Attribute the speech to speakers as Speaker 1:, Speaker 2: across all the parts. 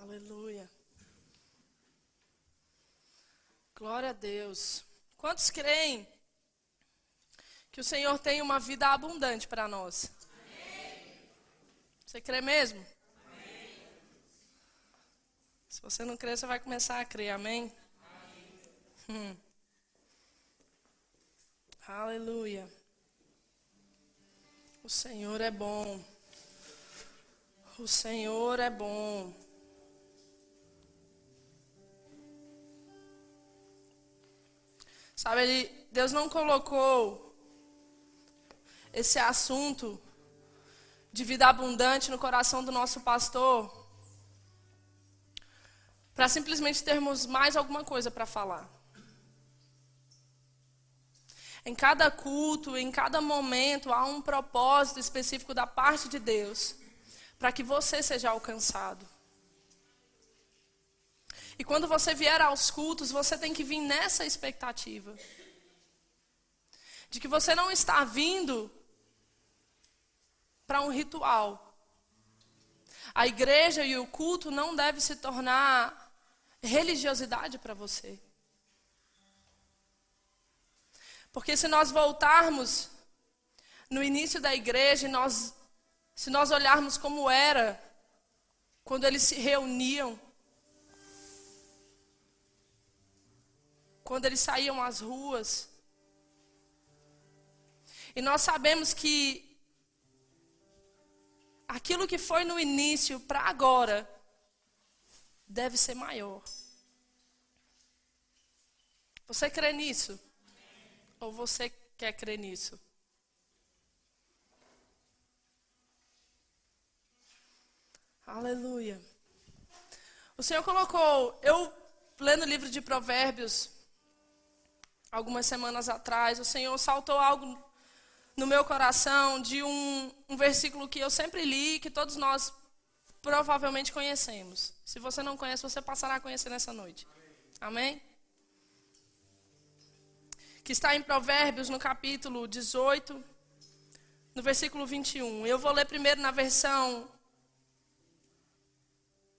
Speaker 1: Aleluia. Glória a Deus. Quantos creem que o Senhor tem uma vida abundante para nós? Amém. Você crê mesmo? Amém. Se você não crê, você vai começar a crer. Amém? Amém. Aleluia. O Senhor é bom. O Senhor é bom. Sabe, Deus não colocou esse assunto de vida abundante no coração do nosso pastor para simplesmente termos mais alguma coisa para falar. Em cada culto, em cada momento, há um propósito específico da parte de Deus para que você seja alcançado. E quando você vier aos cultos, você tem que vir nessa expectativa. De que você não está vindo para um ritual. A igreja e o culto não deve se tornar religiosidade para você. Porque se nós voltarmos no início da igreja, se nós olharmos como era quando eles se reuniam, quando eles saíam às ruas. E nós sabemos que aquilo que foi no início para agora deve ser maior. Você crê nisso? Ou você quer crer nisso? Aleluia. O Senhor colocou, eu lendo o livro de Provérbios, algumas semanas atrás, o Senhor saltou algo no meu coração de um versículo que eu sempre li, que todos nós provavelmente conhecemos. Se você não conhece, você passará a conhecer nessa noite. Amém? Que está em Provérbios, no capítulo 18, no versículo 21. Eu vou ler primeiro na versão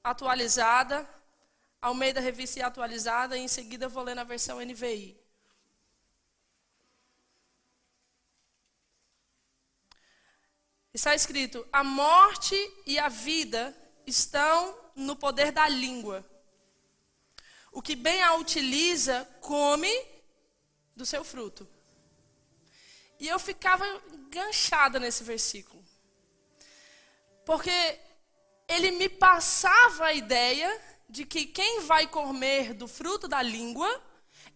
Speaker 1: atualizada, Almeida Revista e Atualizada, e em seguida eu vou ler na versão NVI. Está escrito: a morte e a vida estão no poder da língua. O que bem a utiliza, come do seu fruto. E eu ficava enganchada nesse versículo. Porque ele me passava a ideia de que quem vai comer do fruto da língua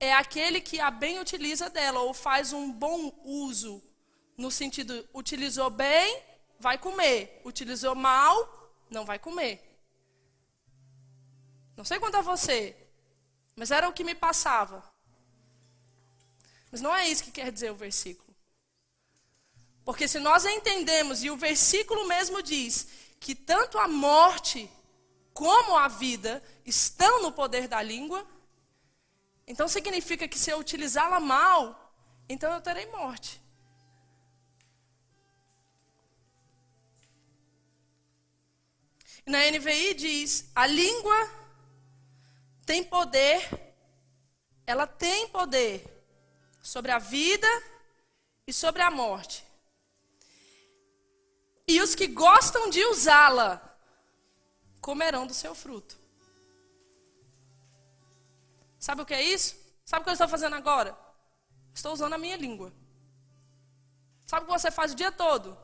Speaker 1: é aquele que a bem utiliza dela, ou faz um bom uso, no sentido, utilizou bem, vai comer. Utilizou mal, não vai comer. Não sei quanto a você, mas era o que me passava. Mas não é isso que quer dizer o versículo. Porque se nós entendemos, e o versículo mesmo diz, que tanto a morte como a vida estão no poder da língua, então significa que se eu utilizá-la mal, então eu terei morte. Na NVI diz, a língua tem poder, ela tem poder sobre a vida e sobre a morte. E os que gostam de usá-la comerão do seu fruto. Sabe o que é isso? Sabe o que eu estou fazendo agora? Estou usando a minha língua. Sabe o que você faz o dia todo?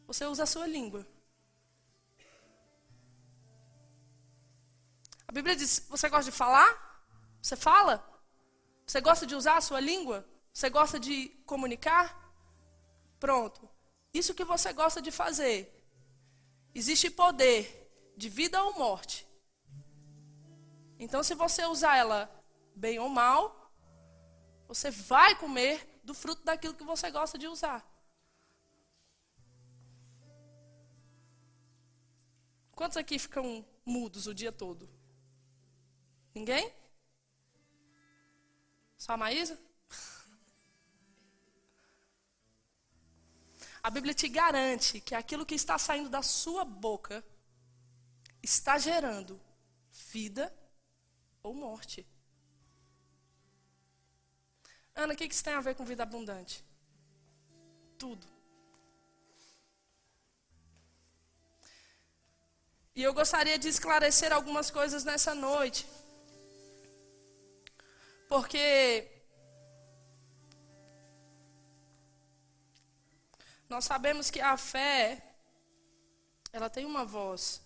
Speaker 1: Você usa a sua língua. A Bíblia diz, você gosta de falar? Você fala? Você gosta de usar a sua língua? Você gosta de comunicar? Pronto. Isso que você gosta de fazer. Existe poder de vida ou morte. Então, se você usar ela bem ou mal, você vai comer do fruto daquilo que você gosta de usar. Quantos aqui ficam mudos o dia todo? Ninguém? Só a Maísa? A Bíblia te garante que aquilo que está saindo da sua boca está gerando vida ou morte. Ana, o que isso tem a ver com vida abundante? Tudo. E eu gostaria de esclarecer algumas coisas nessa noite. Porque nós sabemos que a fé, ela tem uma voz.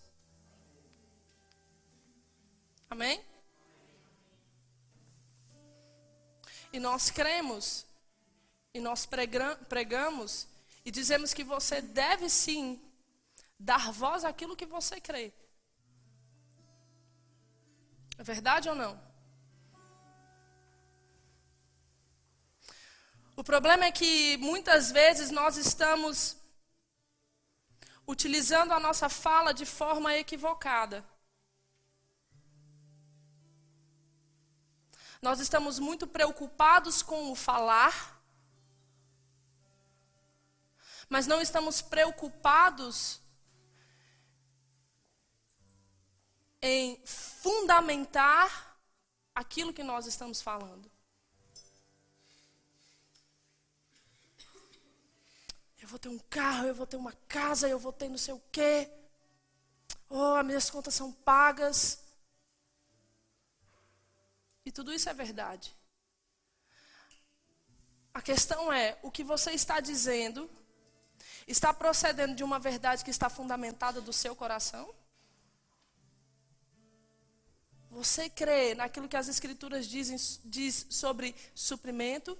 Speaker 1: Amém? E nós cremos, e nós pregamos, e dizemos que você deve sim dar voz àquilo que você crê. É verdade ou não? O problema é que muitas vezes nós estamos utilizando a nossa fala de forma equivocada. Nós estamos muito preocupados com o falar, mas não estamos preocupados em fundamentar aquilo que nós estamos falando. Eu vou ter um carro, eu vou ter uma casa, eu vou ter não sei o quê. Oh, as minhas contas são pagas. E tudo isso é verdade. A questão é, o que você está dizendo está procedendo de uma verdade que está fundamentada do seu coração? Você crê naquilo que as Escrituras diz sobre suprimento?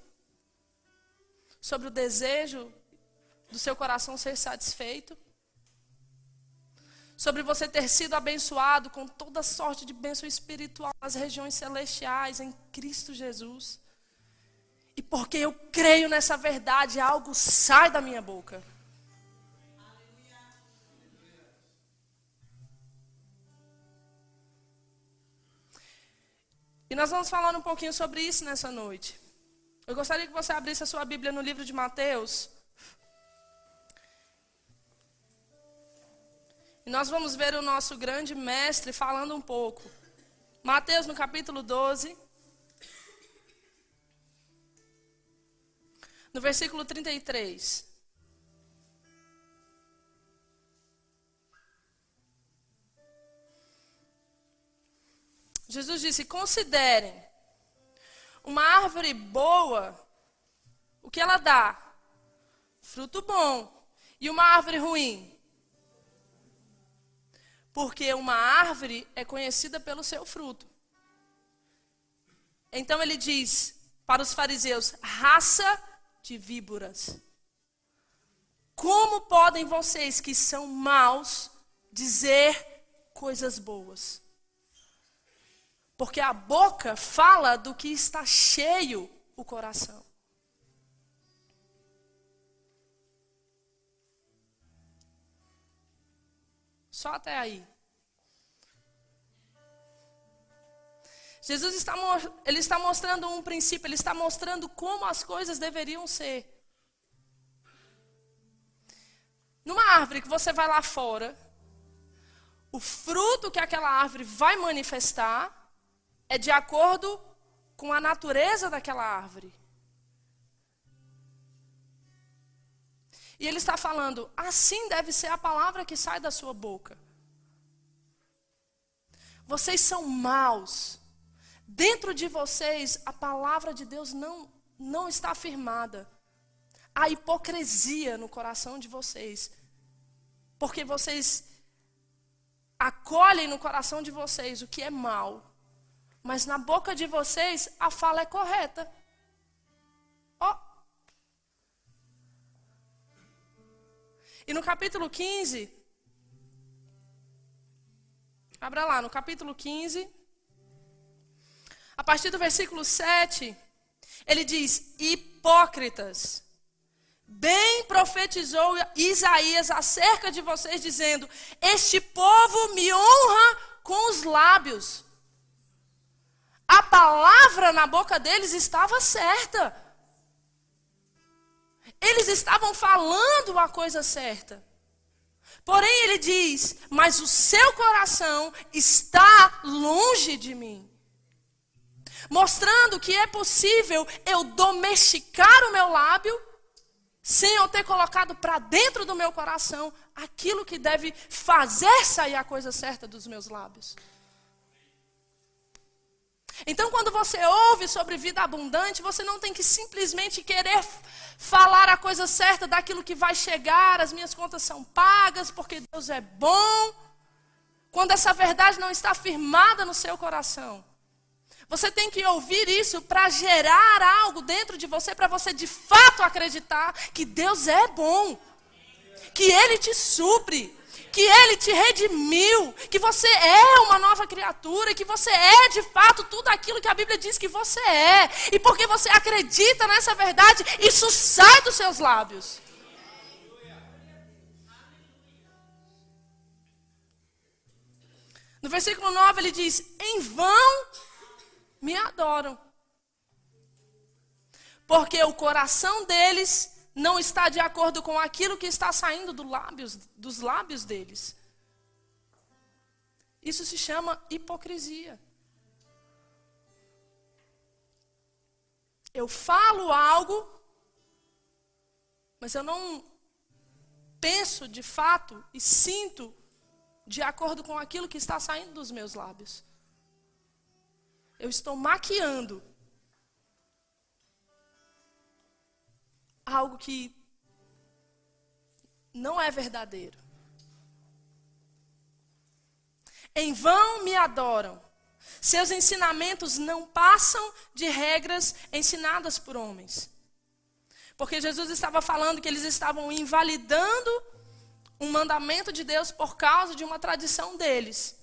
Speaker 1: Sobre o desejo do seu coração ser satisfeito? Sobre você ter sido abençoado com toda sorte de bênção espiritual nas regiões celestiais em Cristo Jesus? E porque eu creio nessa verdade, algo sai da minha boca. E nós vamos falar um pouquinho sobre isso nessa noite. Eu gostaria que você abrisse a sua Bíblia no livro de Mateus. E nós vamos ver o nosso grande mestre falando um pouco. Mateus no capítulo 12. No versículo 33. Jesus disse: considerem uma árvore boa, o que ela dá? Fruto bom. E uma árvore ruim? Porque uma árvore é conhecida pelo seu fruto. Então ele diz para os fariseus: raça de víboras. Como podem vocês que são maus dizer coisas boas? Porque a boca fala do que está cheio o coração. Só até aí. Jesus está mostrando um princípio, ele está mostrando como as coisas deveriam ser. Numa árvore que você vai lá fora, o fruto que aquela árvore vai manifestar é de acordo com a natureza daquela árvore. E ele está falando, assim deve ser a palavra que sai da sua boca. Vocês são maus. Dentro de vocês, a palavra de Deus não está afirmada. Há hipocrisia no coração de vocês. Porque vocês acolhem no coração de vocês o que é mal. Mas na boca de vocês, a fala é correta. Ó. E no capítulo 15, abra lá, no capítulo 15, a partir do versículo 7, ele diz: hipócritas, bem profetizou Isaías acerca de vocês, dizendo: este povo me honra com os lábios. A palavra na boca deles estava certa. Eles estavam falando a coisa certa. Porém, ele diz, mas o seu coração está longe de mim. Mostrando que é possível eu domesticar o meu lábio, sem eu ter colocado para dentro do meu coração aquilo que deve fazer sair a coisa certa dos meus lábios. Então, quando você ouve sobre vida abundante, você não tem que simplesmente querer falar a coisa certa daquilo que vai chegar, as minhas contas são pagas, porque Deus é bom, quando essa verdade não está firmada no seu coração. Você tem que ouvir isso para gerar algo dentro de você, para você de fato acreditar que Deus é bom, que Ele te supre, que Ele te redimiu, que você é uma nova criatura, que você é de fato tudo aquilo que a Bíblia diz que você é. E porque você acredita nessa verdade, isso sai dos seus lábios. No versículo 9 ele diz, em vão me adoram, porque o coração deles não está de acordo com aquilo que está saindo dos lábios deles. Isso se chama hipocrisia. Eu falo algo, mas eu não penso de fato e sinto de acordo com aquilo que está saindo dos meus lábios. Eu estou maquiando algo que não é verdadeiro. Em vão me adoram. Seus ensinamentos não passam de regras ensinadas por homens. Porque Jesus estava falando que eles estavam invalidando um mandamento de Deus por causa de uma tradição deles.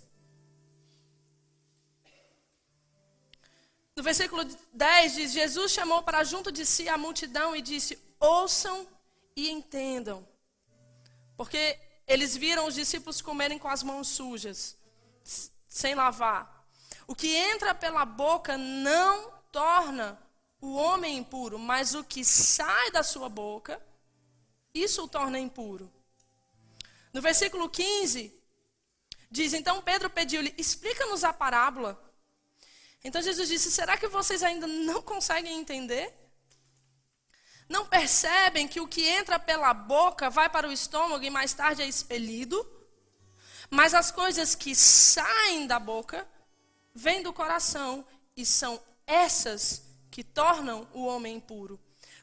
Speaker 1: No versículo 10 diz, Jesus chamou para junto de si a multidão e disse, ouçam e entendam. Porque eles viram os discípulos comerem com as mãos sujas, sem lavar. O que entra pela boca não torna o homem impuro, mas o que sai da sua boca, isso o torna impuro. No versículo 15, diz, então Pedro pediu-lhe, explica-nos a parábola. Então Jesus disse, será que vocês ainda não conseguem entender? Não percebem que o que entra pela boca vai para o estômago e mais tarde é expelido? Mas as coisas que saem da boca vêm do coração e são essas que tornam o homem impuro.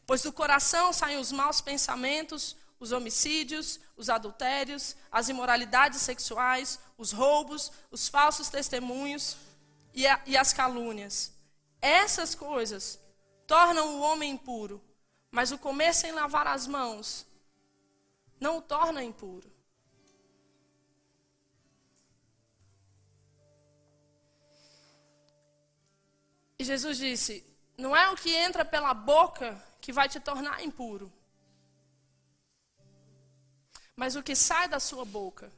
Speaker 1: Pois do coração saem os maus pensamentos, os homicídios, os adultérios, as imoralidades sexuais, os roubos, os falsos testemunhos e as calúnias. Essas coisas tornam o homem impuro, mas o comer sem lavar as mãos não o torna impuro. E Jesus disse, não é o que entra pela boca que vai te tornar impuro, mas o que sai da sua boca.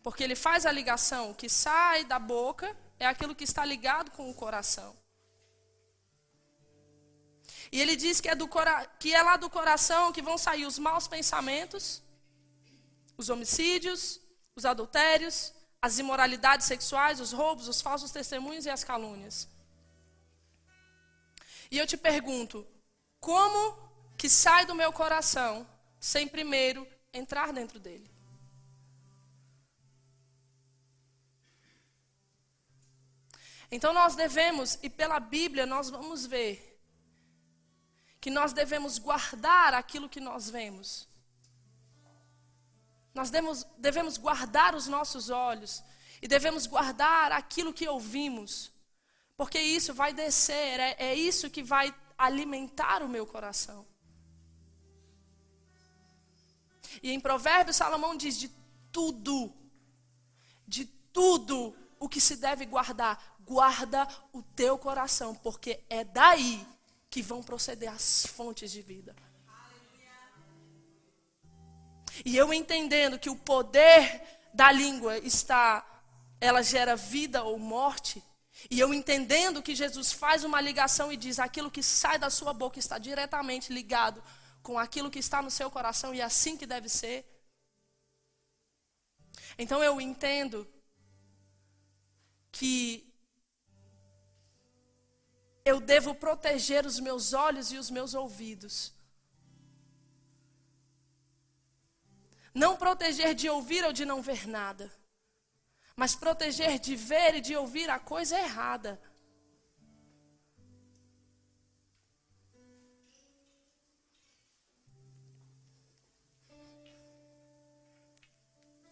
Speaker 1: Porque ele faz a ligação, o que sai da boca é aquilo que está ligado com o coração. E ele diz que é lá do coração que vão sair os maus pensamentos, os homicídios, os adultérios, as imoralidades sexuais, os roubos, os falsos testemunhos e as calúnias. E eu te pergunto, como que sai do meu coração sem primeiro entrar dentro dele? Então nós devemos, e pela Bíblia nós vamos ver, que nós devemos guardar aquilo que nós vemos. Nós devemos guardar os nossos olhos e devemos guardar aquilo que ouvimos, porque isso vai descer, é isso que vai alimentar o meu coração. E em Provérbios Salomão diz, de tudo o que se deve guardar, guarda o teu coração, porque é daí que vão proceder as fontes de vida. E eu entendendo que o poder da língua ela gera vida ou morte, e eu entendendo que Jesus faz uma ligação e diz, aquilo que sai da sua boca está diretamente ligado com aquilo que está no seu coração, e é assim que deve ser. Então eu entendo que eu devo proteger os meus olhos e os meus ouvidos. Não proteger de ouvir ou de não ver nada, mas proteger de ver e de ouvir a coisa errada.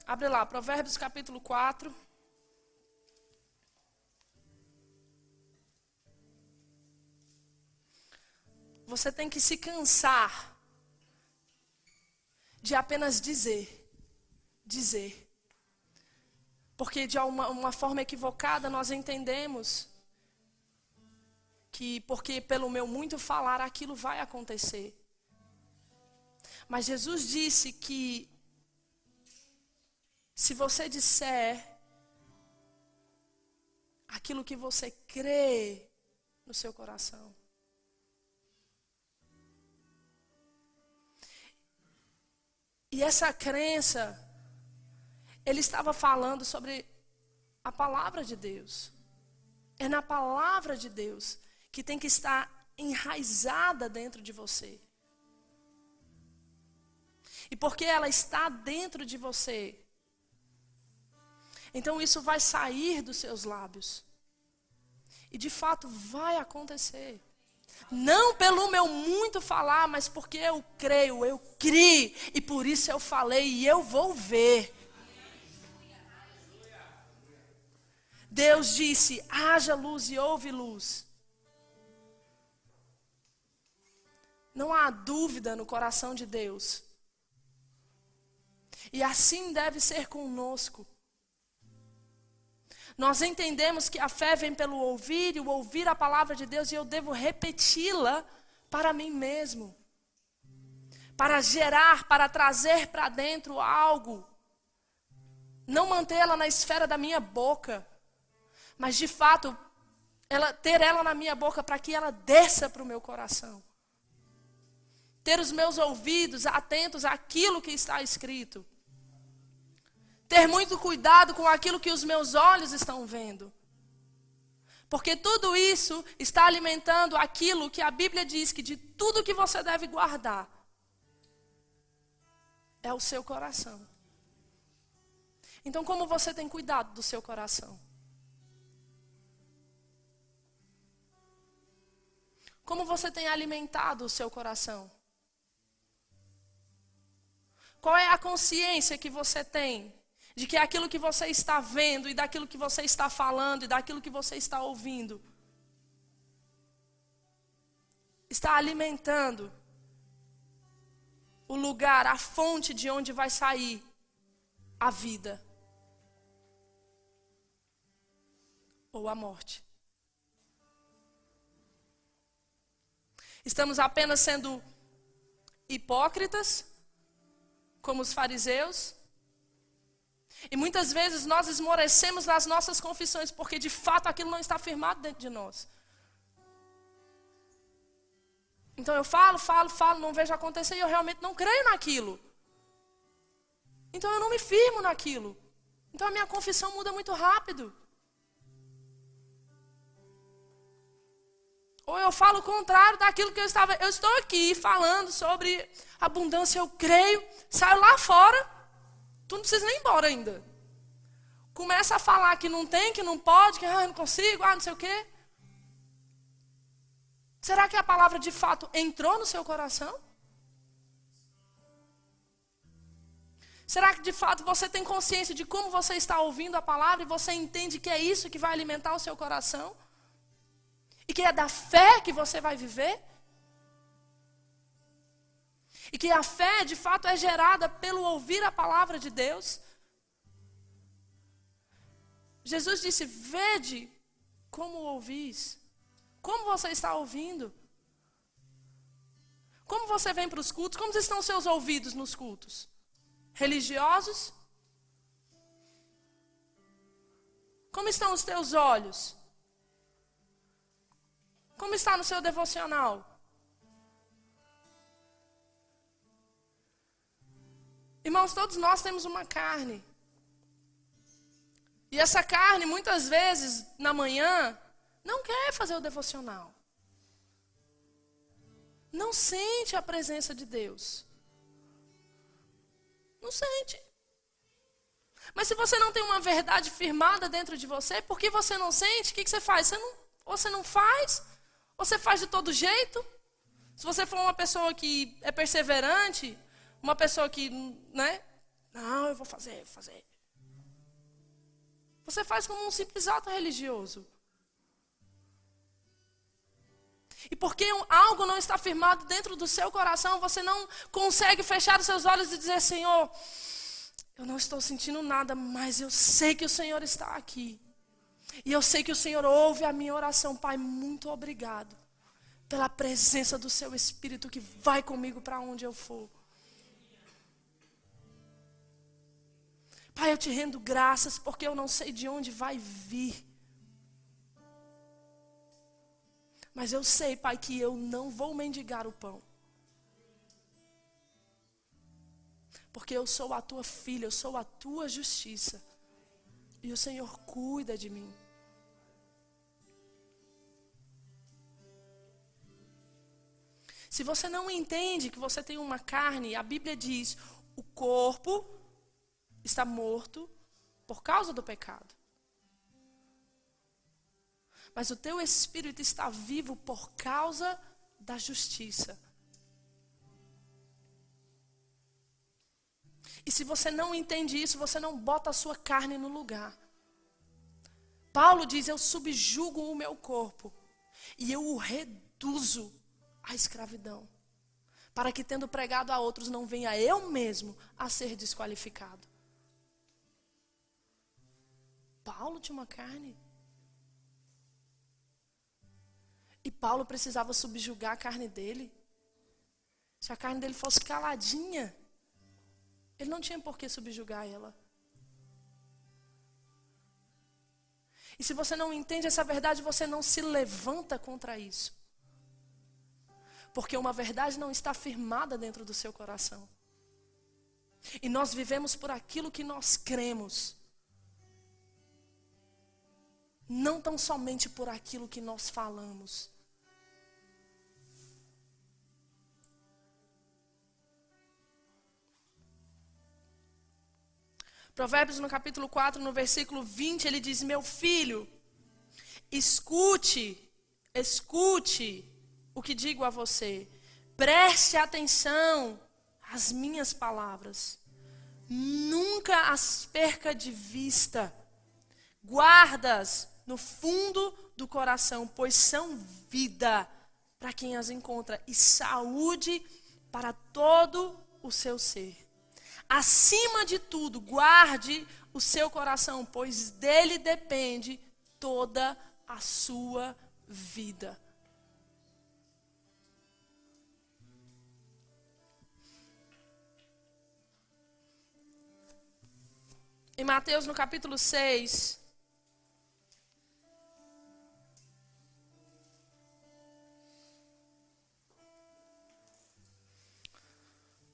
Speaker 1: Abre lá, Provérbios capítulo 4. Você tem que se cansar de apenas dizer. Porque de uma forma equivocada nós entendemos que porque pelo meu muito falar aquilo vai acontecer. Mas Jesus disse que se você disser aquilo que você crê no seu coração, e essa crença, ele estava falando sobre a palavra de Deus. É na palavra de Deus que tem que estar enraizada dentro de você. E porque ela está dentro de você, então isso vai sair dos seus lábios. E de fato vai acontecer. Não pelo meu muito falar, mas porque eu creio, eu criei, e por isso eu falei e eu vou ver. Deus disse, haja luz e houve luz. Não há dúvida no coração de Deus. E assim deve ser conosco. Nós entendemos que a fé vem pelo ouvir, e o ouvir a palavra de Deus, e eu devo repeti-la para mim mesmo. Para gerar, para trazer para dentro algo. Não mantê-la na esfera da minha boca, mas de fato, ter ela na minha boca para que ela desça para o meu coração. Ter os meus ouvidos atentos àquilo que está escrito. Ter muito cuidado com aquilo que os meus olhos estão vendo. Porque tudo isso está alimentando aquilo que a Bíblia diz que de tudo que você deve guardar é o seu coração. Então, como você tem cuidado do seu coração? Como você tem alimentado o seu coração? Qual é a consciência que você tem de que aquilo que você está vendo e daquilo que você está falando e daquilo que você está ouvindo está alimentando o lugar, a fonte de onde vai sair a vida ou a morte? Estamos apenas sendo hipócritas, como os fariseus? E muitas vezes nós esmorecemos nas nossas confissões, porque de fato aquilo não está firmado dentro de nós. Então eu falo, não vejo acontecer e eu realmente não creio naquilo. Então eu não me firmo naquilo. Então a minha confissão muda muito rápido. Ou eu falo o contrário daquilo que eu estou aqui falando sobre abundância, eu creio, saio lá fora, tu não precisa nem ir embora ainda. Começa a falar que não tem, que não pode, que não consigo, não sei o quê. Será que a palavra de fato entrou no seu coração? Será que de fato você tem consciência de como você está ouvindo a palavra e você entende que é isso que vai alimentar o seu coração? E que é da fé que você vai viver? E que a fé, de fato, é gerada pelo ouvir a palavra de Deus? Jesus disse, vede como ouvis. Como você está ouvindo? Como você vem para os cultos? Como estão os seus ouvidos nos cultos? Religiosos? Como estão os teus olhos? Como está no seu devocional? Irmãos, todos nós temos uma carne. E essa carne, muitas vezes, na manhã, não quer fazer o devocional. Não sente a presença de Deus. Não sente. Mas se você não tem uma verdade firmada dentro de você, por que você não sente? O que você faz? Ou você não faz, ou você faz de todo jeito. Se você for uma pessoa que é perseverante, uma pessoa que, né? Não, eu vou fazer. Você faz como um simples ato religioso. E porque algo não está firmado dentro do seu coração, você não consegue fechar os seus olhos e dizer, Senhor, eu não estou sentindo nada, mas eu sei que o Senhor está aqui. E eu sei que o Senhor ouve a minha oração. Pai, muito obrigado pela presença do seu Espírito que vai comigo para onde eu for. Pai, eu te rendo graças porque eu não sei de onde vai vir. Mas eu sei, Pai, que eu não vou mendigar o pão. Porque eu sou a tua filha, eu sou a tua justiça. E o Senhor cuida de mim. Se você não entende que você tem uma carne, a Bíblia diz, o corpo está morto por causa do pecado. Mas o teu espírito está vivo por causa da justiça. E se você não entende isso, você não bota a sua carne no lugar. Paulo diz, eu subjugo o meu corpo e eu o reduzo à escravidão. Para que tendo pregado a outros, não venha eu mesmo a ser desqualificado. Paulo tinha uma carne. E Paulo precisava subjugar a carne dele. Se a carne dele fosse caladinha, ele não tinha por que subjugar ela. E se você não entende essa verdade, você não se levanta contra isso. Porque uma verdade não está firmada dentro do seu coração. E nós vivemos por aquilo que nós cremos. Não tão somente por aquilo que nós falamos. Provérbios no capítulo 4, no versículo 20, ele diz, meu filho, escute o que digo a você. Preste atenção às minhas palavras. Nunca as perca de vista. Guardas no fundo do coração, pois são vida para quem as encontra e saúde para todo o seu ser. Acima de tudo, guarde o seu coração, pois dele depende toda a sua vida. Em Mateus, no capítulo 6,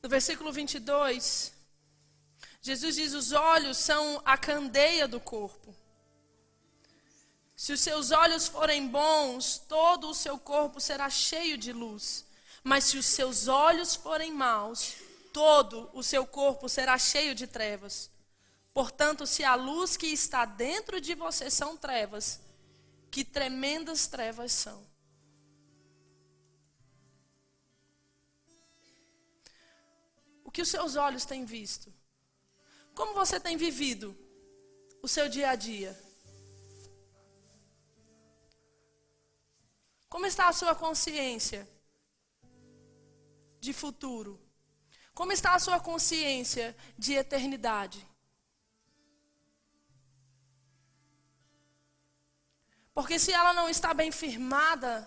Speaker 1: no versículo 22, Jesus diz, os olhos são a candeia do corpo. Se os seus olhos forem bons, todo o seu corpo será cheio de luz. Mas se os seus olhos forem maus, todo o seu corpo será cheio de trevas. Portanto, se a luz que está dentro de você são trevas, que tremendas trevas são. O que os seus olhos têm visto? Como você tem vivido o seu dia a dia? Como está a sua consciência de futuro? Como está a sua consciência de eternidade? Porque se ela não está bem firmada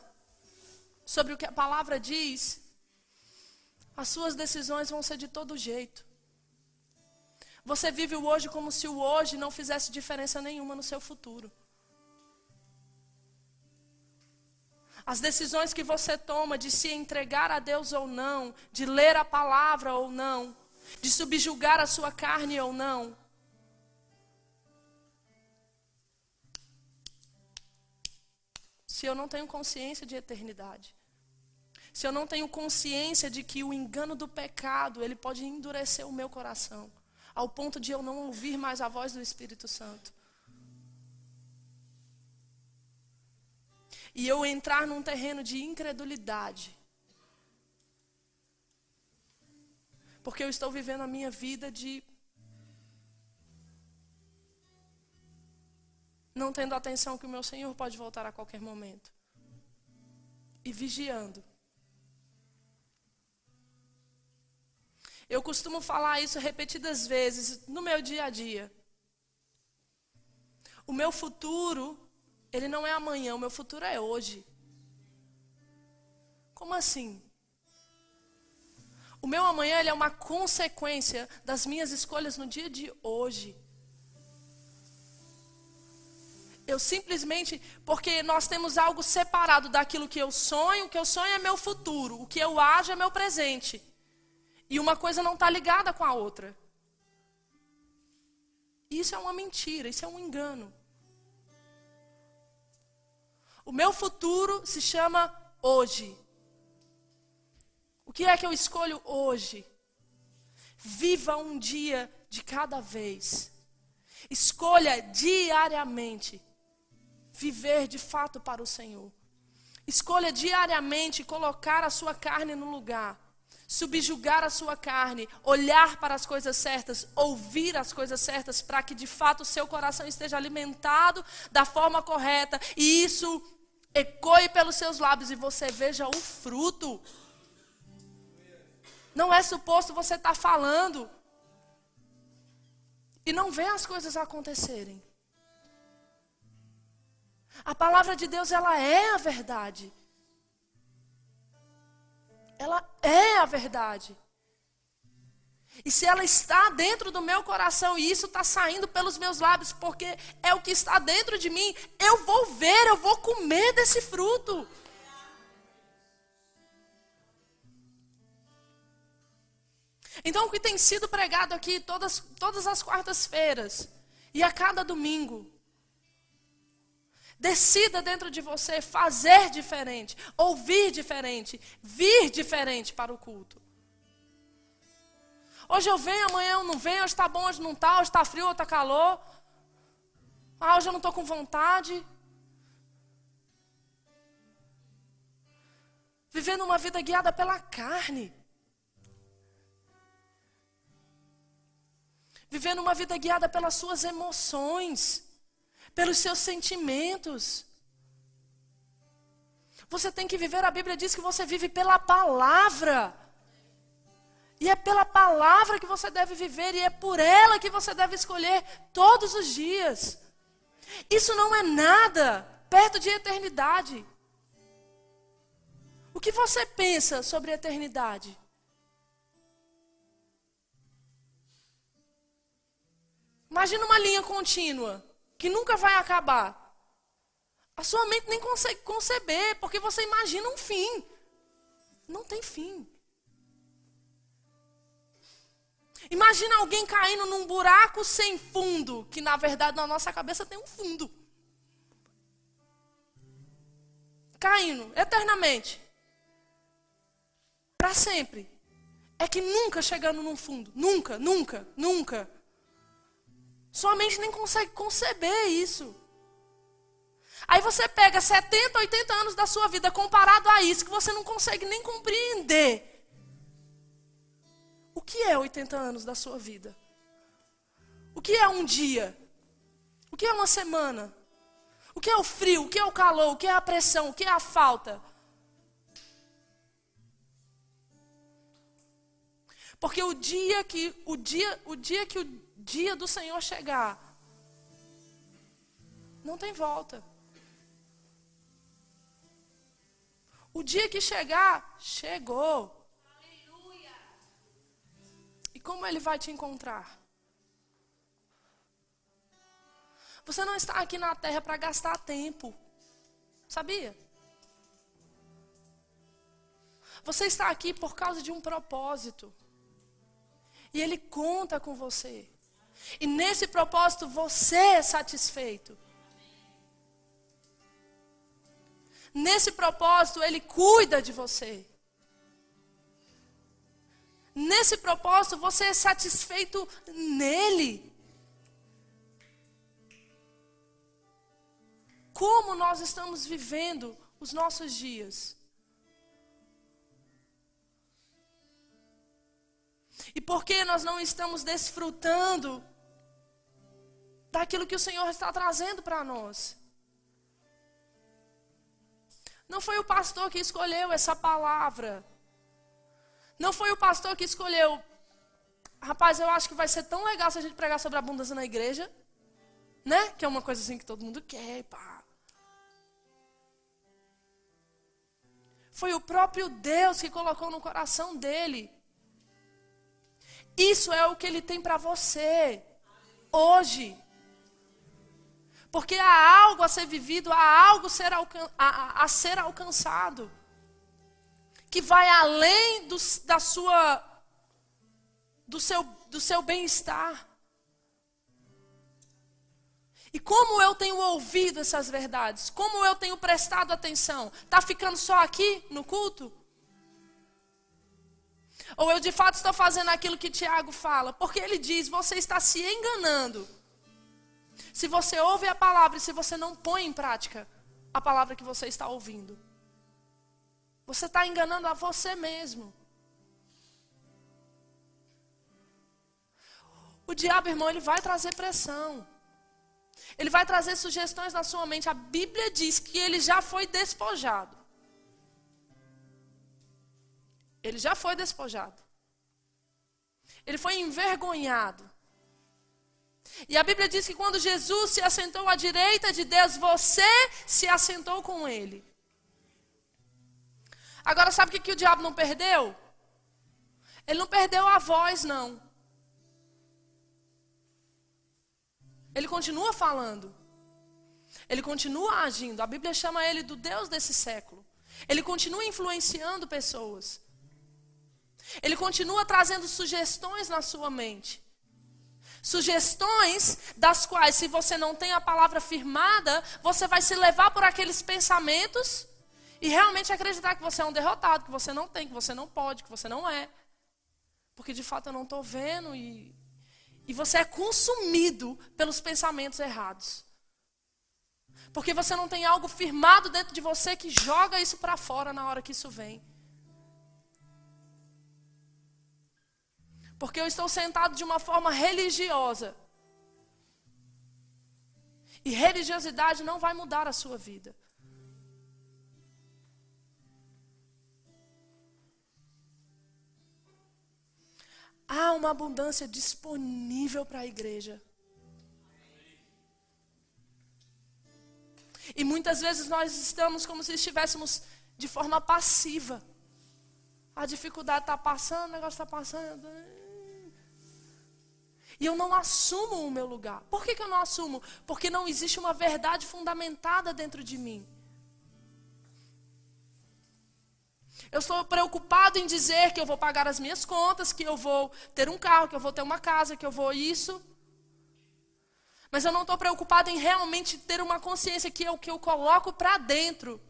Speaker 1: sobre o que a palavra diz, as suas decisões vão ser de todo jeito. Você vive o hoje como se o hoje não fizesse diferença nenhuma no seu futuro. As decisões que você toma de se entregar a Deus ou não, de ler a palavra ou não, de subjugar a sua carne ou não, se eu não tenho consciência de eternidade. Se eu não tenho consciência de que o engano do pecado, ele pode endurecer o meu coração, ao ponto de eu não ouvir mais a voz do Espírito Santo. E eu entrar num terreno de incredulidade. Porque eu estou vivendo a minha vida de não tendo atenção que o meu Senhor pode voltar a qualquer momento. E vigiando. Eu costumo falar isso repetidas vezes no meu dia a dia. O meu futuro, ele não é amanhã, o meu futuro é hoje. Como assim? O meu amanhã, ele é uma consequência das minhas escolhas no dia de hoje. Eu simplesmente, porque nós temos algo separado daquilo que eu sonho, o que eu sonho é meu futuro, o que eu ajo é meu presente. E uma coisa não está ligada com a outra. Isso é uma mentira, isso é um engano. O meu futuro se chama hoje. O que é que eu escolho hoje? Viva um dia de cada vez. Escolha diariamente viver de fato para o Senhor. Escolha diariamente colocar a sua carne no lugar. Subjugar a sua carne, olhar para as coisas certas, ouvir as coisas certas, para que de fato o seu coração esteja alimentado da forma correta, e isso ecoe pelos seus lábios e você veja o fruto. Não é suposto você estar falando e não ver as coisas acontecerem. A palavra de Deus, ela é a verdade. Ela é a verdade. E se ela está dentro do meu coração e isso está saindo pelos meus lábios, porque é o que está dentro de mim, eu vou ver, eu vou comer desse fruto. Então o que tem sido pregado aqui todas as quartas-feiras e a cada domingo, decida dentro de você fazer diferente, ouvir diferente, vir diferente para o culto. Hoje eu venho, amanhã eu não venho, hoje está bom, hoje não está, hoje está frio, hoje está calor. Hoje eu não estou com vontade. Vivendo uma vida guiada pela carne. Vivendo uma vida guiada pelas suas emoções, pelos seus sentimentos. Você tem que viver, a Bíblia diz que você vive pela palavra. E é pela palavra que você deve viver, e é por ela que você deve escolher todos os dias. Isso não é nada perto de eternidade. O que você pensa sobre a eternidade? Imagina uma linha contínua, que nunca vai acabar. A sua mente nem consegue conceber, porque você imagina um fim. Não tem fim. Imagina alguém caindo num buraco sem fundo, que na verdade na nossa cabeça tem um fundo. Caindo eternamente. Para sempre. É que nunca chegando num fundo. Nunca, nunca, nunca. Sua mente nem consegue conceber isso. Aí você pega 70, 80 anos da sua vida comparado a isso, que você não consegue nem compreender. O que é 80 anos da sua vida? O que é um dia? O que é uma semana? O que é o frio? O que é o calor? O que é a pressão? O que é a falta? Porque o dia que o dia do Senhor chegar, não tem volta. O dia que chegar, chegou. Aleluia. E como Ele vai te encontrar? Você não está aqui na terra para gastar tempo. Sabia? Você está aqui por causa de um propósito. E Ele conta com você. E nesse propósito você é satisfeito. Nesse propósito, Ele cuida de você. Nesse propósito, você é satisfeito nele. Como nós estamos vivendo os nossos dias? E por que nós não estamos desfrutando daquilo que o Senhor está trazendo para nós? Não foi o pastor que escolheu essa palavra. Não foi o pastor que escolheu. Rapaz, eu acho que vai ser tão legal se a gente pregar sobre abundância na igreja. Né? Que é uma coisa assim que todo mundo quer, pá. Foi o próprio Deus que colocou no coração dele. Isso é o que ele tem para você hoje. Porque há algo a ser vivido, há algo a ser alcançado. Que vai além do seu bem-estar. E como eu tenho ouvido essas verdades? Como eu tenho prestado atenção? Está ficando só aqui no culto? Ou eu de fato estou fazendo aquilo que Tiago fala? Porque ele diz, você está se enganando. Se você ouve a palavra e se você não põe em prática a palavra que você está ouvindo. Você está enganando a você mesmo. O diabo, irmão, ele vai trazer pressão. Ele vai trazer sugestões na sua mente. A Bíblia diz que ele já foi despojado. Ele já foi despojado. Ele foi envergonhado. E a Bíblia diz que quando Jesus se assentou à direita de Deus, você se assentou com ele. Agora, sabe o que o diabo não perdeu? Ele não perdeu a voz, não. Ele continua falando. Ele continua agindo. A Bíblia chama ele do Deus desse século. Ele continua influenciando pessoas. Ele continua trazendo sugestões na sua mente. Sugestões das quais, se você não tem a palavra firmada, você vai se levar por aqueles pensamentos e realmente acreditar que você é um derrotado, que você não tem, que você não pode, que você não é. Porque de fato eu não estou vendo e você é consumido pelos pensamentos errados. Porque você não tem algo firmado dentro de você que joga isso para fora na hora que isso vem. Porque eu estou sentado de uma forma religiosa. E religiosidade não vai mudar a sua vida. Há uma abundância disponível para a igreja. E muitas vezes nós estamos como se estivéssemos de forma passiva. A dificuldade está passando, o negócio está passando. E eu não assumo o meu lugar. Por que eu não assumo? Porque não existe uma verdade fundamentada dentro de mim. Eu estou preocupado em dizer que eu vou pagar as minhas contas, que eu vou ter um carro, que eu vou ter uma casa, que eu vou isso. Mas eu não estou preocupado em realmente ter uma consciência que é o que eu coloco para dentro.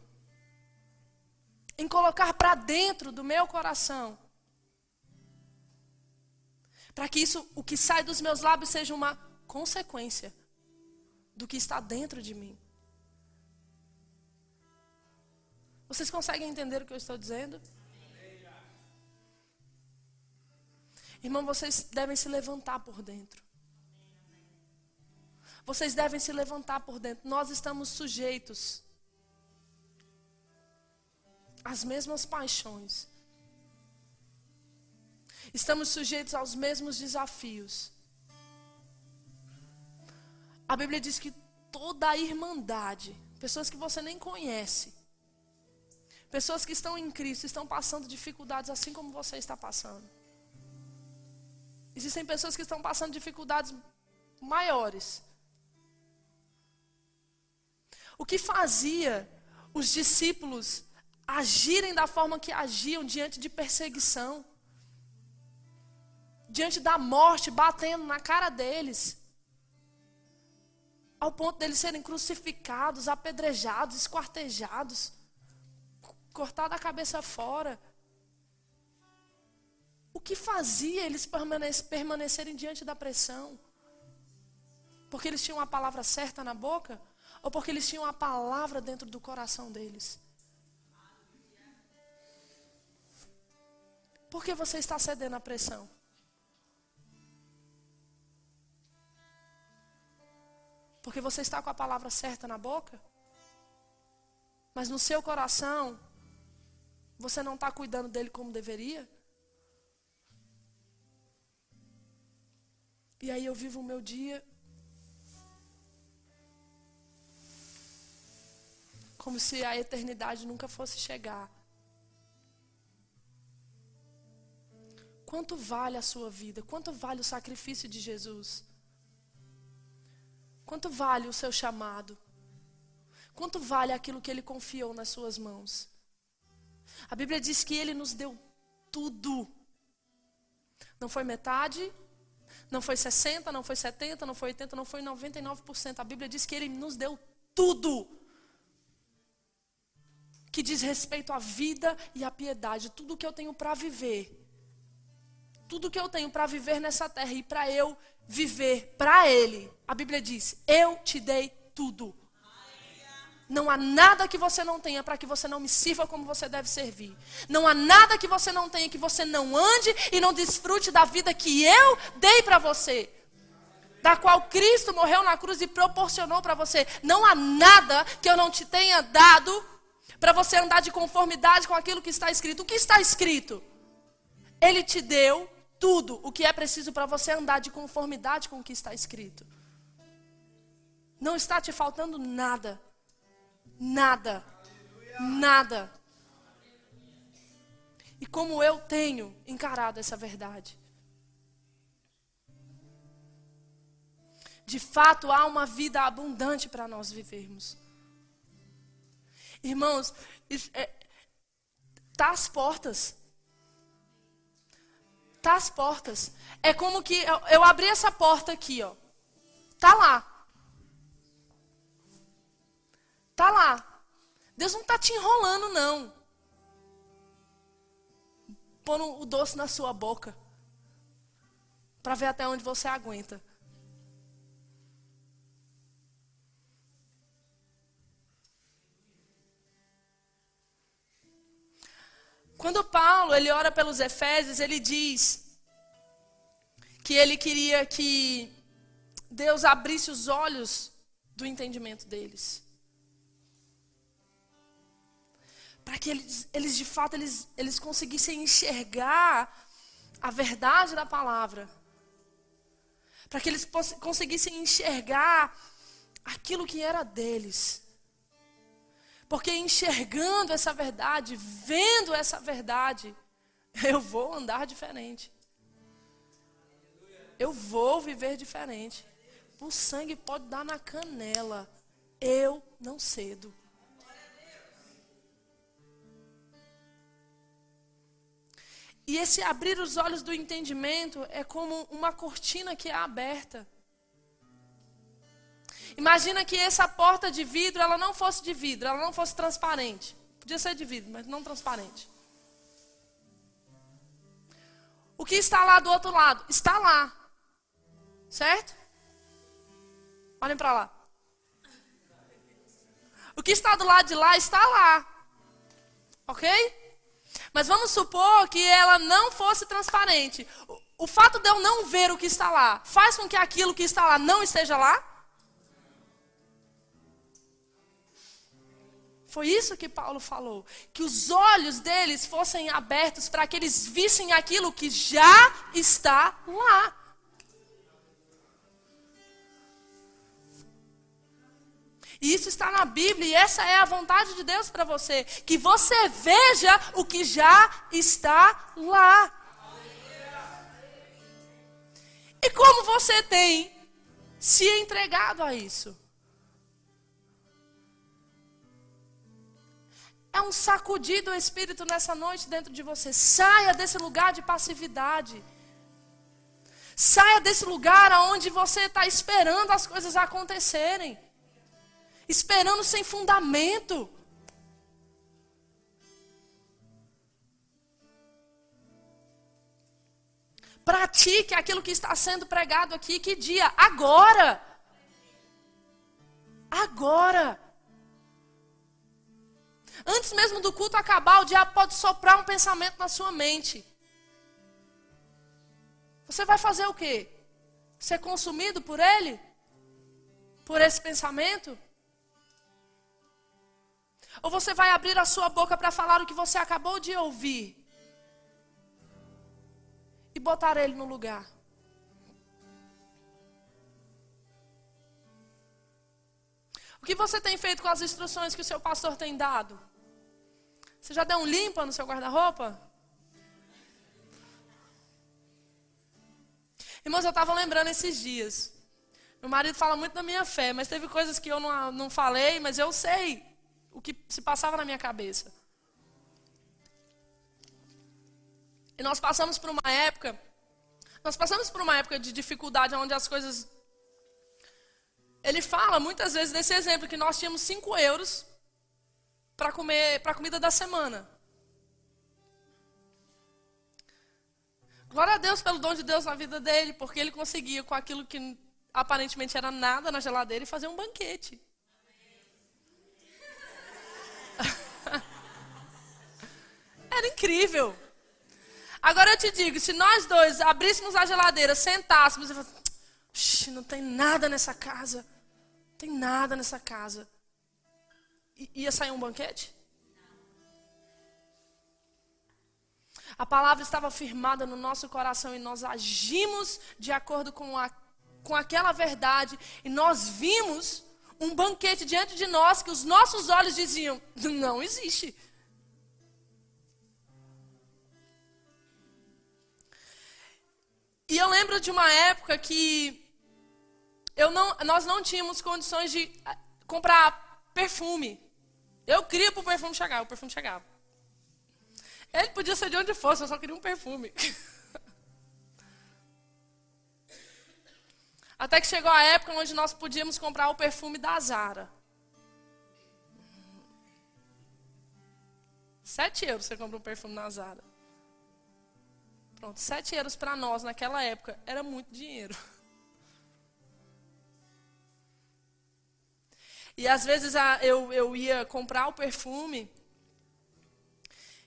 Speaker 1: Em colocar para dentro do meu coração. Para que isso, o que sai dos meus lábios seja uma consequência do que está dentro de mim. Vocês conseguem entender o que eu estou dizendo? Irmão, vocês devem se levantar por dentro. Vocês devem se levantar por dentro. Nós estamos sujeitos às mesmas paixões. Estamos sujeitos aos mesmos desafios. A Bíblia diz que toda a irmandade, pessoas que você nem conhece, pessoas que estão em Cristo, estão passando dificuldades assim como você está passando. Existem pessoas que estão passando dificuldades maiores. O que fazia os discípulos agirem da forma que agiam diante de perseguição? Diante da morte batendo na cara deles. Ao ponto deles serem crucificados, apedrejados, esquartejados. cortada a cabeça fora. O que fazia eles permanecerem diante da pressão? Porque eles tinham a palavra certa na boca? Ou porque eles tinham a palavra dentro do coração deles? Por que você está cedendo à pressão? Porque você está com a palavra certa na boca? Mas no seu coração, você não está cuidando dele como deveria? E aí eu vivo o meu dia como se a eternidade nunca fosse chegar. Quanto vale a sua vida? Quanto vale o sacrifício de Jesus? Quanto vale o seu chamado? Quanto vale aquilo que Ele confiou nas suas mãos? A Bíblia diz que Ele nos deu tudo. Não foi metade, não foi 60%, não foi 70%, não foi 80%, não foi 99%. A Bíblia diz que Ele nos deu tudo. Que diz respeito à vida e à piedade. Tudo que eu tenho para viver. Tudo que eu tenho para viver nessa terra e para eu viver para Ele. A Bíblia diz, eu te dei tudo. Não há nada que você não tenha para que você não me sirva como você deve servir. Não há nada que você não tenha que você não ande e não desfrute da vida que eu dei para você. Da qual Cristo morreu na cruz e proporcionou para você. Não há nada que eu não te tenha dado para você andar de conformidade com aquilo que está escrito. O que está escrito? Ele te deu tudo o que é preciso para você andar de conformidade com o que está escrito. Não está te faltando nada. Nada. Nada. E como eu tenho encarado essa verdade? De fato, há uma vida abundante para nós vivermos. Irmãos, tá às portas. Tá às portas. É como que eu abri essa porta aqui, ó. Tá lá. Tá lá. Deus não está te enrolando, não. Pondo o doce na sua boca. Para ver até onde você aguenta. Quando Paulo, ele ora pelos Efésios, ele diz que ele queria que Deus abrisse os olhos do entendimento deles. Para que eles de fato, eles conseguissem enxergar a verdade da palavra. Para que eles conseguissem enxergar aquilo que era deles. Porque enxergando essa verdade, vendo essa verdade, eu vou andar diferente. Eu vou viver diferente. O sangue pode dar na canela. Eu não cedo. E esse abrir os olhos do entendimento é como uma cortina que é aberta. Imagina que essa porta de vidro, ela não fosse de vidro, ela não fosse transparente. Podia ser de vidro, mas não transparente. O que está lá do outro lado? Está lá. Certo? Olhem para lá. O que está do lado de lá está lá. Ok? Mas vamos supor que ela não fosse transparente. O fato de eu não ver o que está lá, faz com que aquilo que está lá não esteja lá? Foi isso que Paulo falou. Que os olhos deles fossem abertos para que eles vissem aquilo que já está lá. E isso está na Bíblia e essa é a vontade de Deus para você. Que você veja o que já está lá. E como você tem se entregado a isso? É um sacudir do Espírito nessa noite dentro de você. Saia desse lugar de passividade. Saia desse lugar onde você está esperando as coisas acontecerem. Esperando sem fundamento. pratique aquilo que está sendo pregado aqui. Que dia? Agora. Agora. Antes mesmo do culto acabar, o diabo pode soprar um pensamento na sua mente. Você vai fazer o quê? Ser consumido por ele? Por esse pensamento? Ou você vai abrir a sua boca para falar o que você acabou de ouvir? E botar ele no lugar? O que você tem feito com as instruções que o seu pastor tem dado? Você já deu um limpa no seu guarda-roupa? Irmãos, eu estava lembrando esses dias. Meu marido fala muito da minha fé, mas teve coisas que eu não falei, mas eu sei o que se passava na minha cabeça. E nós passamos por uma época de dificuldade, onde as coisas... Ele fala muitas vezes desse exemplo, que nós tínhamos 5 euros para comer, para a comida da semana. Glória a Deus pelo dom de Deus na vida dele, porque ele conseguia, com aquilo que aparentemente era nada na geladeira, fazer um banquete. Era incrível. Agora eu te digo, se nós dois abríssemos a geladeira, sentássemos e falassemos, não tem nada nessa casa, não tem nada nessa casa, ia sair um banquete? A palavra estava firmada no nosso coração e nós agimos de acordo com aquela verdade. E nós vimos um banquete diante de nós que os nossos olhos diziam, não existe. E eu lembro de uma época que nós não tínhamos condições de comprar perfume. Eu queria para o perfume chegar, o perfume chegava. Ele podia ser de onde fosse, eu só queria um perfume. Até que chegou a época onde nós podíamos comprar o perfume da Zara. 7 euros você compra um perfume na Zara. Pronto, 7 euros para nós naquela época era muito dinheiro. E às vezes eu ia comprar o perfume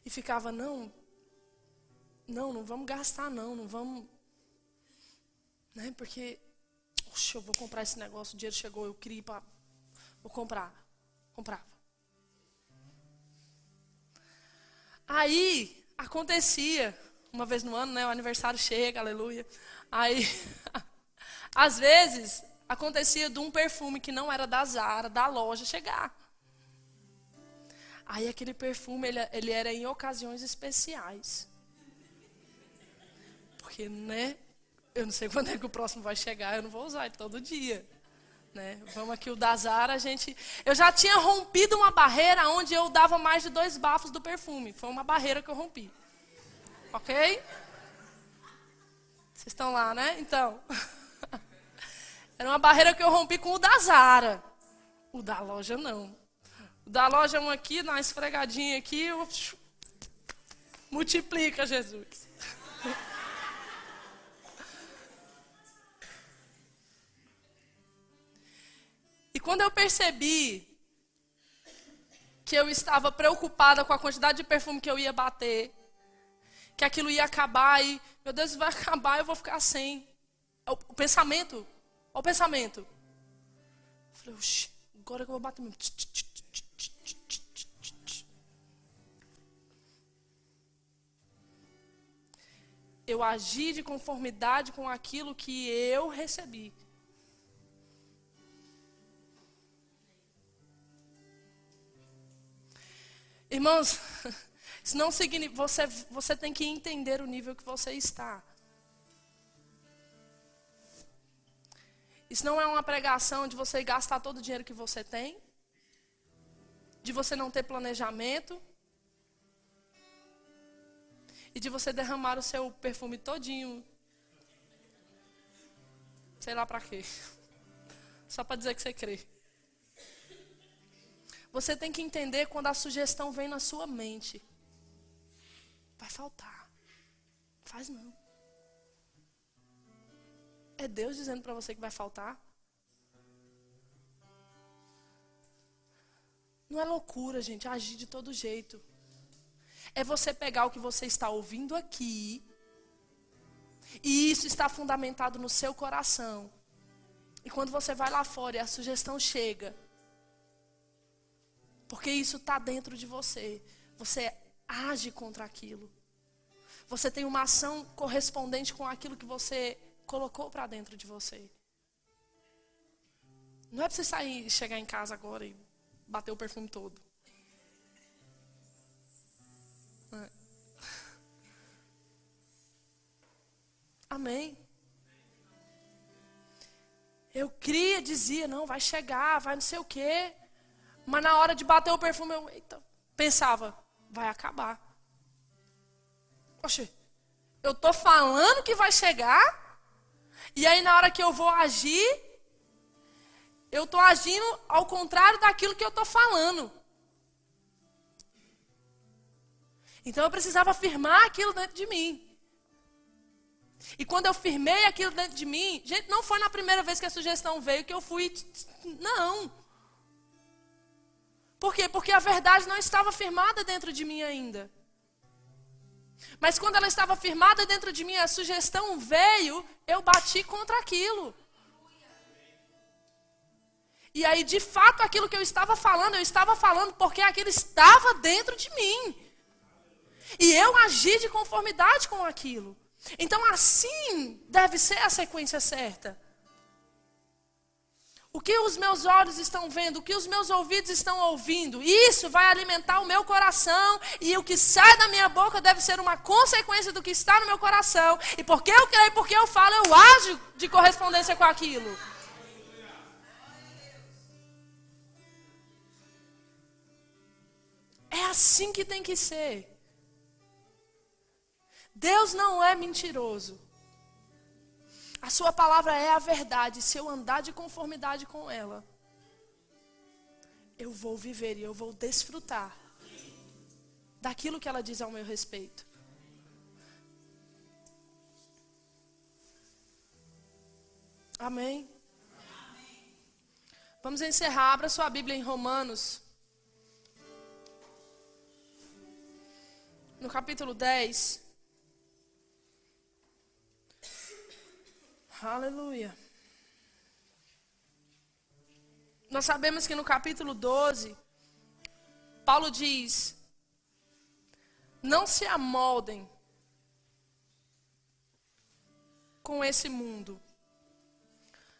Speaker 1: e ficava, não vamos gastar não vamos, né, porque, eu vou comprar esse negócio, o dinheiro chegou, eu queria ir para, vou comprava. Aí, acontecia, uma vez no ano, né, o aniversário chega, aleluia, aí, às vezes, acontecia de um perfume que não era da Zara, da loja, chegar. Aí aquele perfume, ele era em ocasiões especiais. Porque, né, eu não sei quando é que o próximo vai chegar, eu não vou usar ele todo dia. Né? Vamos aqui, o da Zara, eu já tinha rompido uma barreira onde eu dava mais de 2 bafos do perfume. Foi uma barreira que eu rompi. Ok? Vocês estão lá, né? Então, era uma barreira que eu rompi com o da Zara. O da loja, não. O da loja, um aqui, dá uma esfregadinha aqui, multiplica, Jesus. E quando eu percebi que eu estava preocupada com a quantidade de perfume que eu ia bater, que aquilo ia acabar e, meu Deus, vai acabar, eu vou ficar sem. O pensamento. Olha o pensamento. Eu falei, agora que eu vou bater mesmo. Eu agi de conformidade com aquilo que eu recebi. Irmãos, isso não significa, você tem que entender o nível que você está. Isso não é uma pregação de você gastar todo o dinheiro que você tem, de você não ter planejamento, e de você derramar o seu perfume todinho, sei lá para quê, só para dizer que você crê. Você tem que entender quando a sugestão vem na sua mente. Vai faltar. Faz não. É Deus dizendo para você que vai faltar? Não é loucura, gente, agir de todo jeito. É você pegar o que você está ouvindo aqui, e isso está fundamentado no seu coração. E quando você vai lá fora e a sugestão chega, porque isso está dentro de você, você age contra aquilo. Você tem uma ação correspondente com aquilo que você colocou para dentro de você. Não é para você sair, chegar em casa agora e bater o perfume todo. É. Amém. Eu cria, dizia, não, vai chegar, vai não sei o quê. Mas na hora de bater o perfume, eu pensava, vai acabar. Oxe, eu tô falando que vai chegar, e aí na hora que eu vou agir, eu tô agindo ao contrário daquilo que eu tô falando. Então eu precisava firmar aquilo dentro de mim. E quando eu firmei aquilo dentro de mim, gente, não foi na primeira vez que a sugestão veio que eu fui, não. Por quê? Porque a verdade não estava firmada dentro de mim ainda. Mas quando ela estava firmada dentro de mim, a sugestão veio, eu bati contra aquilo. E aí, de fato, aquilo que eu estava falando porque aquilo estava dentro de mim. E eu agi de conformidade com aquilo. Então, assim deve ser a sequência certa. O que os meus olhos estão vendo, o que os meus ouvidos estão ouvindo, isso vai alimentar o meu coração. E o que sai da minha boca deve ser uma consequência do que está no meu coração. E porque eu creio, porque eu falo, eu ajo de correspondência com aquilo. É assim que tem que ser. Deus não é mentiroso. A sua palavra é a verdade. Se eu andar de conformidade com ela, eu vou viver e eu vou desfrutar daquilo que ela diz ao meu respeito. Amém? Vamos encerrar. Abra sua Bíblia em Romanos. No capítulo 10. Aleluia. Nós sabemos que no capítulo 12, Paulo diz: não se amoldem com esse mundo.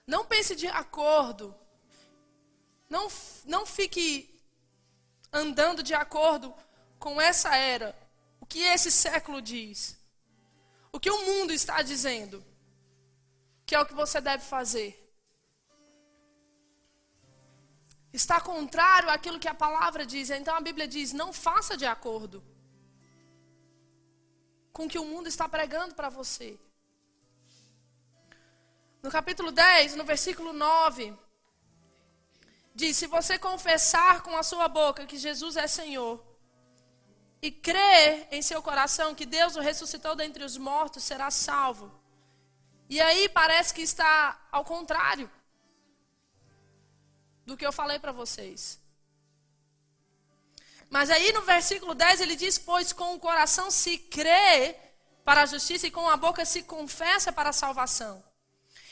Speaker 1: Não pense de acordo. Não fique andando de acordo com essa era. O que esse século diz. O que o mundo está dizendo. Que é o que você deve fazer. Está contrário àquilo que a palavra diz. Então a Bíblia diz, não faça de acordo com o que o mundo está pregando para você. No capítulo 10, no versículo 9, diz, se você confessar com a sua boca que Jesus é Senhor, e crer em seu coração que Deus o ressuscitou dentre os mortos, será salvo. E aí parece que está ao contrário do que eu falei para vocês. Mas aí no versículo 10 ele diz, pois com o coração se crê para a justiça e com a boca se confessa para a salvação.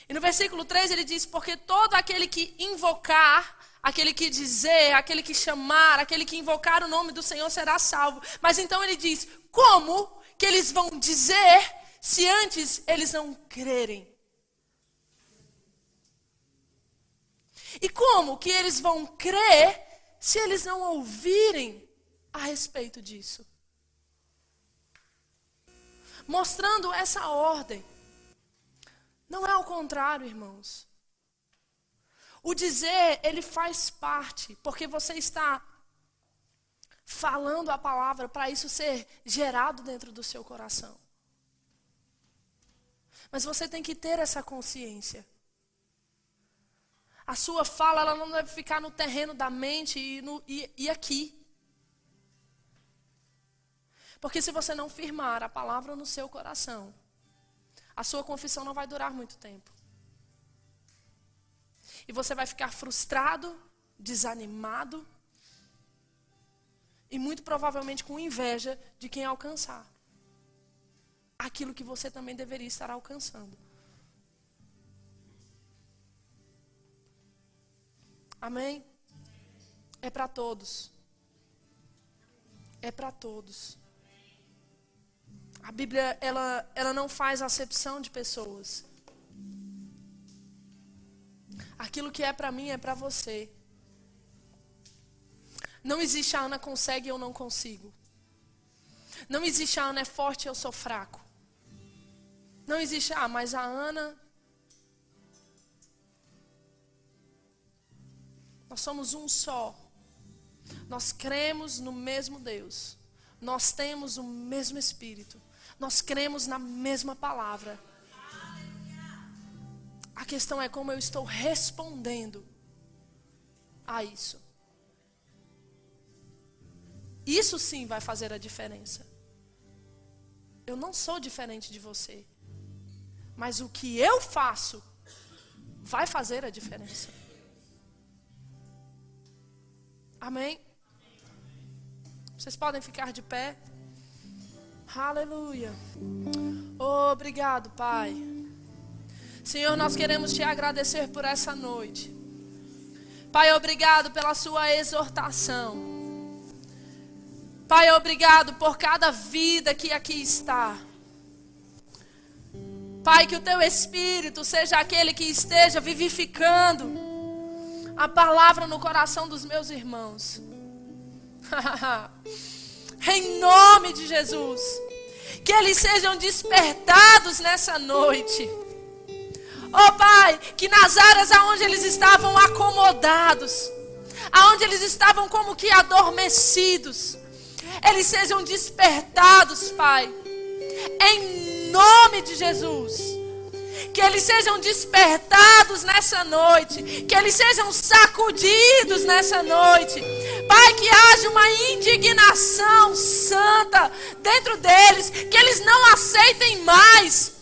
Speaker 1: E no versículo 3 ele diz, porque todo aquele que invocar, aquele que dizer, aquele que chamar, aquele que invocar o nome do Senhor será salvo. Mas então ele diz, como que eles vão dizer se antes eles não crerem? E como que eles vão crer se eles não ouvirem a respeito disso? Mostrando essa ordem. Não é ao contrário, irmãos. O dizer, ele faz parte, porque você está falando a palavra para isso ser gerado dentro do seu coração. Mas você tem que ter essa consciência. A sua fala, ela não deve ficar no terreno da mente e aqui. Porque se você não firmar a palavra no seu coração, a sua confissão não vai durar muito tempo. E você vai ficar frustrado, desanimado e muito provavelmente com inveja de quem alcançar aquilo que você também deveria estar alcançando. Amém? É para todos. É para todos. A Bíblia, ela não faz acepção de pessoas. Aquilo que é para mim é para você. Não existe a Ana consegue e eu não consigo. Não existe a Ana é forte e eu sou fraco. Não existe, mas a Ana... Nós somos um só. Nós cremos no mesmo Deus. Nós temos o mesmo Espírito. Nós cremos na mesma palavra. A questão é como eu estou respondendo a isso. Isso sim vai fazer a diferença. Eu não sou diferente de você. Mas o que eu faço vai fazer a diferença. Amém? Vocês podem ficar de pé. Aleluia. Obrigado, Pai. Senhor, nós queremos te agradecer por essa noite. Pai, obrigado pela sua exortação. Pai, obrigado por cada vida que aqui está. Pai, que o teu Espírito seja aquele que esteja vivificando a palavra no coração dos meus irmãos. Em nome de Jesus. Que eles sejam despertados nessa noite. Oh Pai, que nas áreas aonde eles estavam acomodados, aonde eles estavam como que adormecidos, eles sejam despertados, Pai. Em nome de Jesus. Que eles sejam despertados nessa noite. Que eles sejam sacudidos nessa noite. Pai, que haja uma indignação santa dentro deles. Que eles não aceitem mais.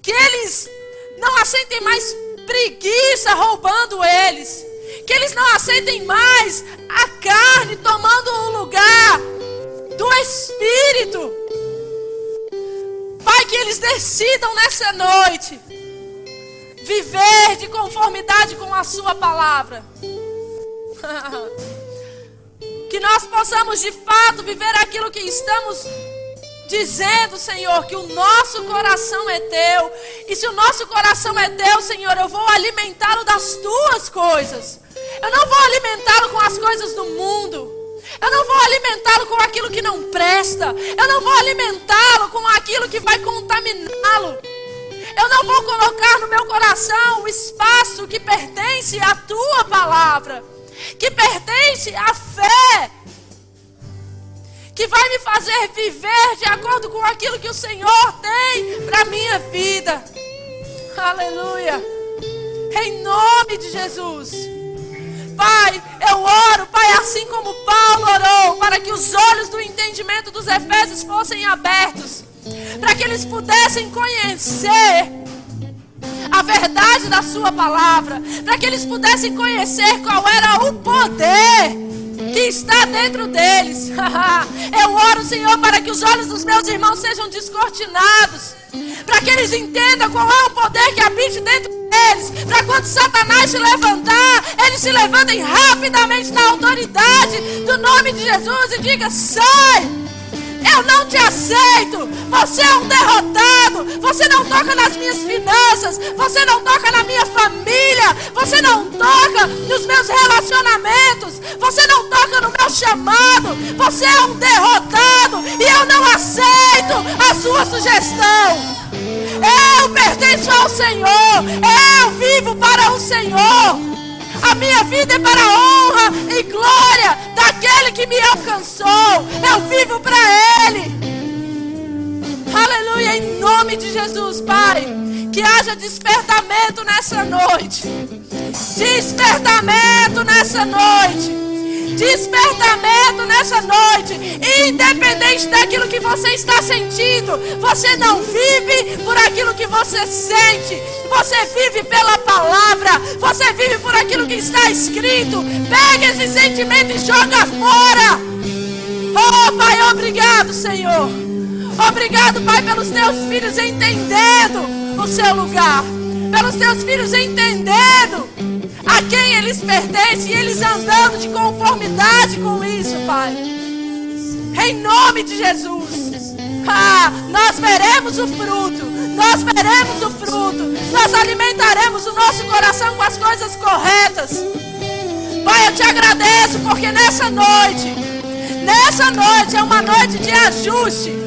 Speaker 1: Que eles não aceitem mais preguiça roubando eles. Que eles não aceitem mais a carne tomando o lugar do Espírito. Pai, que eles decidam nessa noite viver de conformidade com a sua palavra. Que nós possamos de fato viver aquilo que estamos dizendo, Senhor, que o nosso coração é teu. E se o nosso coração é teu, Senhor, eu vou alimentá-lo das tuas coisas. Eu não vou alimentá-lo com as coisas do mundo. Eu não vou alimentá-lo com aquilo que não presta. Eu não vou alimentá-lo com aquilo que vai contaminá-lo. Eu não vou colocar no meu coração o espaço que pertence à tua palavra, que pertence à fé, que vai me fazer viver de acordo com aquilo que o Senhor tem para a minha vida. Aleluia. Em nome de Jesus. Pai, eu oro, Pai, assim como Paulo orou, para que os olhos do entendimento dos Efésios fossem abertos, para que eles pudessem conhecer a verdade da sua palavra, para que eles pudessem conhecer qual era o poder que está dentro deles. Eu oro, Senhor, para que os olhos dos meus irmãos sejam descortinados, para que eles entendam qual é o poder que habita dentro deles, para quando Satanás se levantar, eles se levantem rapidamente na autoridade do nome de Jesus e diga: sai! Eu não te aceito. Você é um derrotado. Você não toca nas minhas finanças. Você não toca na minha família. Você não toca nos meus relacionamentos. Você não toca no meu chamado. Você é um derrotado. E eu não aceito a sua sugestão. Eu pertenço ao Senhor. Eu vivo para o Senhor. A minha vida é para a honra e glória daquele que me alcançou. Eu vivo para Ele. Aleluia, em nome de Jesus, Pai. Que haja despertamento nessa noite. Despertamento nessa noite. despertamento nessa noite. Independente daquilo que você está sentindo, você não vive por aquilo que você sente. Você vive pela palavra. Você vive por aquilo que está escrito. Pega esse sentimento e joga fora. Oh, Pai, obrigado, Senhor. Obrigado, Pai, pelos teus filhos entendendo o seu lugar. Pelos teus filhos entendendo a quem eles pertencem e eles andando de conformidade com isso, Pai. Em nome de Jesus. Nós veremos o fruto. Nós veremos o fruto. Nós alimentaremos o nosso coração com as coisas corretas. Pai, eu te agradeço porque nessa noite é uma noite de ajuste.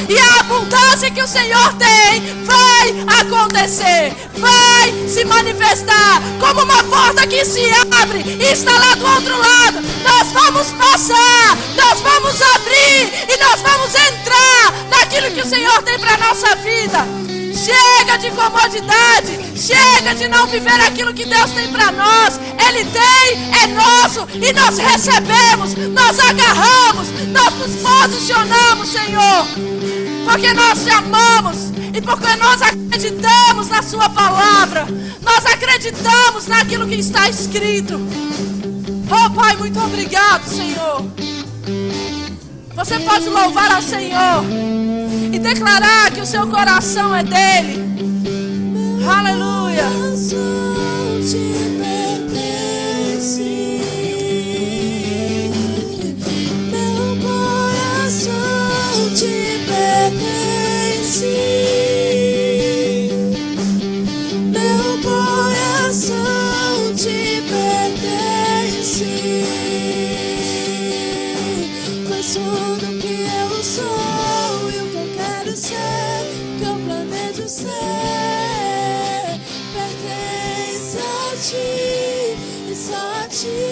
Speaker 1: E a abundância que o Senhor tem vai acontecer, vai se manifestar como uma porta que se abre e está lá do outro lado. Nós vamos passar, nós vamos abrir e nós vamos entrar naquilo que o Senhor tem para a nossa vida. Chega de comodidade, chega de não viver aquilo que Deus tem para nós. Ele tem, é nosso e nós recebemos, nós agarramos, nós nos posicionamos, Senhor, porque nós te amamos e porque nós acreditamos na sua palavra, nós acreditamos naquilo que está escrito. Oh, Pai, muito obrigado, Senhor. Você pode louvar ao Senhor e declarar que o seu coração é dele. Aleluia.
Speaker 2: Meu coração te pertence. Meu coração te pertence. Pois tudo que eu sou e o que eu quero ser, que eu planejo ser, pertence a ti e só a ti.